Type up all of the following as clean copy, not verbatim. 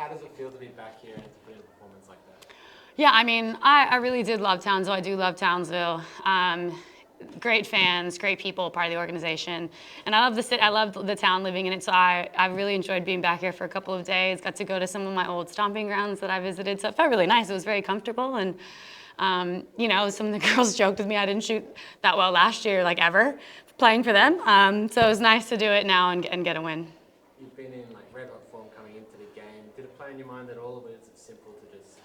How does it feel to be back here and to put in a performance like that? Yeah, I mean, I really did love Townsville. I do love Townsville. Great fans, great people, part of the organization. And I love the city, I love the town living in it. So I really enjoyed being back here for a couple of days. Got to go to some of my old stomping grounds that I visited. So it felt really nice. It was very comfortable. And, you know, some of the girls joked with me I didn't shoot that well last year, like ever, playing for them. So it was nice to do it now and get a win. You've been in like red hot form coming into the game. Did it play in your mind at all, or is it simple to just...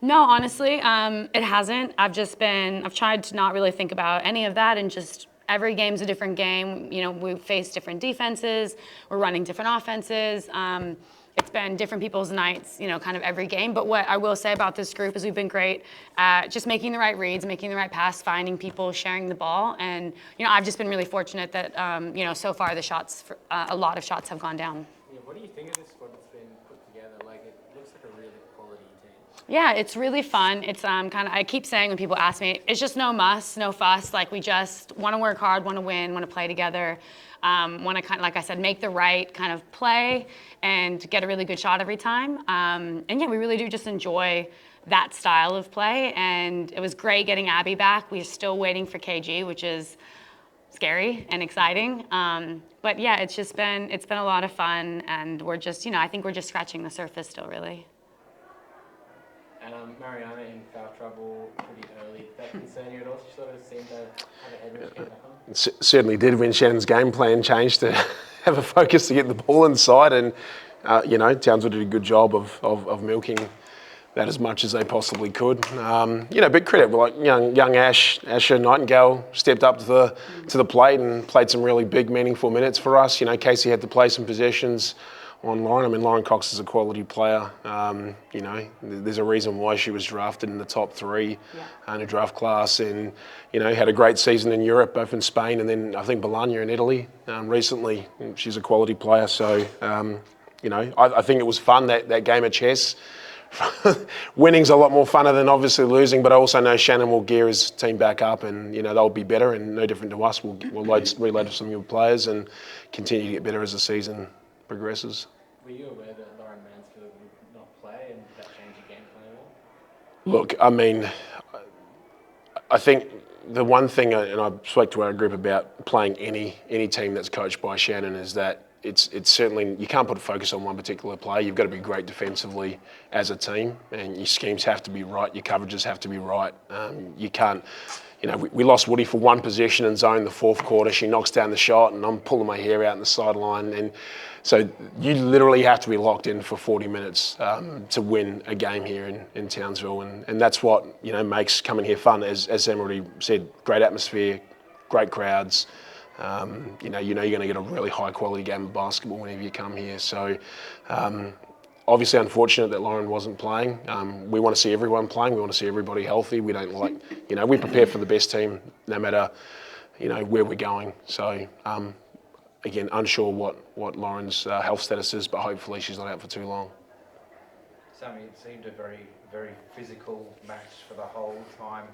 No, honestly, it hasn't. I've tried to not really think about any of that and just every game's a different game. You know, we face different defenses, we're running different offenses. It's been different people's nights, you know, kind of every game. But what I will say about this group is we've been great at just making the right reads, making the right pass, finding people, sharing the ball. And, you know, I've just been really fortunate that, you know, so far the shots, a lot of shots have gone down. Yeah, what do you think of this squad that's been put together? Like, it looks like a really quality team. Yeah, it's really fun. It's kind of, I keep saying when people ask me, it's just no muss, no fuss. Like we just want to work hard, want to win, want to play together, want to kind of, like I said, make the right kind of play and get a really good shot every time. And yeah, we really do just enjoy that style of play. And it was great getting Abby back. We're still waiting for KG, which is scary and exciting. But yeah, it's been a lot of fun. And we're just, you know, I think we're just scratching the surface still, really. Mariana in foul trouble pretty early. Did that concern you at all? She sort of seemed to have a head when she came back on. Certainly did when Shannon's game plan changed to have a focus to get the ball inside, and you know, Townsville did a good job of milking that as much as they possibly could. You know, big credit, like young Asher Nightingale stepped up to the plate and played some really big, meaningful minutes for us. You know, Casey had to play some possessions on Lauren. I mean, Lauren Cox is a quality player. You know, there's a reason why she was drafted in the top 3 in a draft class, and you know, had a great season in Europe, both in Spain and then I think Bologna in Italy recently. She's a quality player. So you know, I think it was fun, that game of chess. Winning's a lot more funner than obviously losing, but I also know Shannon will gear his team back up, and you know, they'll be better, and no different to us. We'll reload some new players and continue to get better as the season progresses. Were you aware that Lauren Mansfield would not play, and did that change your game plan at all? Look, I mean, I think the one thing, and I spoke to our group about playing any team that's coached by Shannon, is that it's certainly, you can't put a focus on one particular player. You've got to be great defensively as a team, and your schemes have to be right, your coverages have to be right. You can't, you know, we lost Woody for one possession in zone the fourth quarter. She knocks down the shot, and I'm pulling my hair out in the sideline. And so you literally have to be locked in for 40 minutes to win a game here in Townsville. And that's what, you know, makes coming here fun. As Sam already said, great atmosphere, great crowds. You know you're going to get a really high quality game of basketball whenever you come here. So obviously unfortunate that Lauren wasn't playing. We want to see everyone playing. We want to see everybody healthy. We don't like, you know, we prepare for the best team no matter, you know, where we're going. So again, unsure what Lauren's health status is, but hopefully she's not out for too long. Sami, it seemed a very, very physical match for the whole time.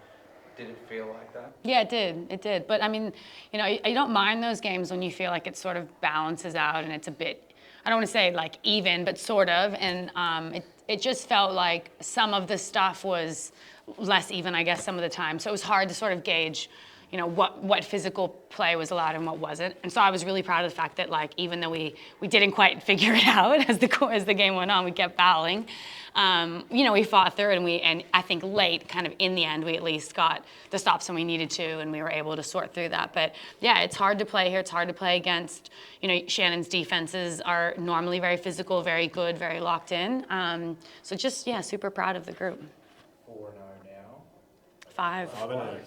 Did it feel like that? Yeah, it did. But I mean, you know, you don't mind those games when you feel like it sort of balances out and it's a bit, I don't want to say like even, but sort of. And it just felt like some of the stuff was less even, I guess, some of the time. So it was hard to sort of gauge, you know, what physical play was allowed and what wasn't. And so I was really proud of the fact that, like, even though we didn't quite figure it out as the game went on, we kept fouling. You know, we fought through it, and I think late, kind of in the end, we at least got the stops when we needed to, and we were able to sort through that. But yeah, it's hard to play here. It's hard to play against, you know, Shannon's defenses are normally very physical, very good, very locked in. So just, yeah, super proud of the group. 4-0 now. 5.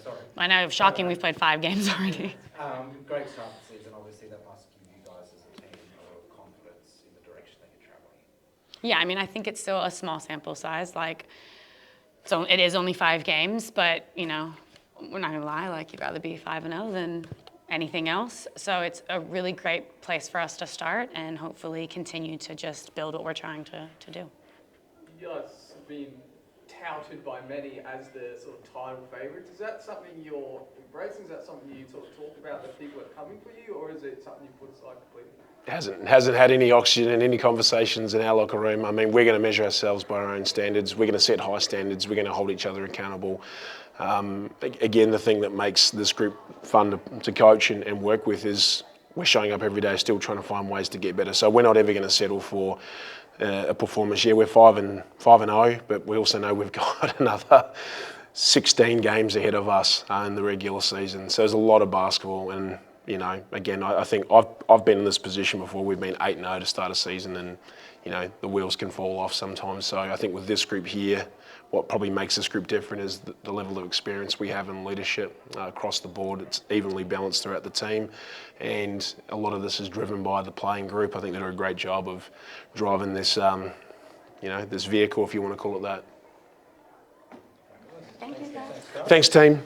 Sorry. I know, shocking, we've played 5 games already. Great start to the season. Obviously, that must give you guys as a team a lot of confidence in the direction that you're traveling. Yeah, I mean, I think it's still a small sample size. Like, so it is only 5 games, but, you know, we're not gonna lie, like, you'd rather be 5-0 than anything else. So it's a really great place for us to start and hopefully continue to just build what we're trying to do. You guys have been touted by many as the sort of title favourites. Is that something you're embracing? Is that something you sort of talk about that people are coming for you, or is it something you put aside completely? Hasn't had any oxygen in any conversations in our locker room. I mean, we're going to measure ourselves by our own standards. We're going to set high standards. We're going to hold each other accountable. Again, the thing that makes this group fun to coach and work with is we're showing up every day, still trying to find ways to get better. So we're not ever going to settle for a performance. Yeah, we're 5-0, but we also know we've got another 16 games ahead of us in the regular season. So there's a lot of basketball, and you know, again, I think I've been in this position before. We've been 8-0 to start a season, and you know, the wheels can fall off sometimes. So I think with this group here, what probably makes this group different is the level of experience we have in leadership across the board. It's evenly balanced throughout the team, and a lot of this is driven by the playing group. I think they do a great job of driving this, you know, this vehicle, if you want to call it that. Thank you, guys. Thanks, team.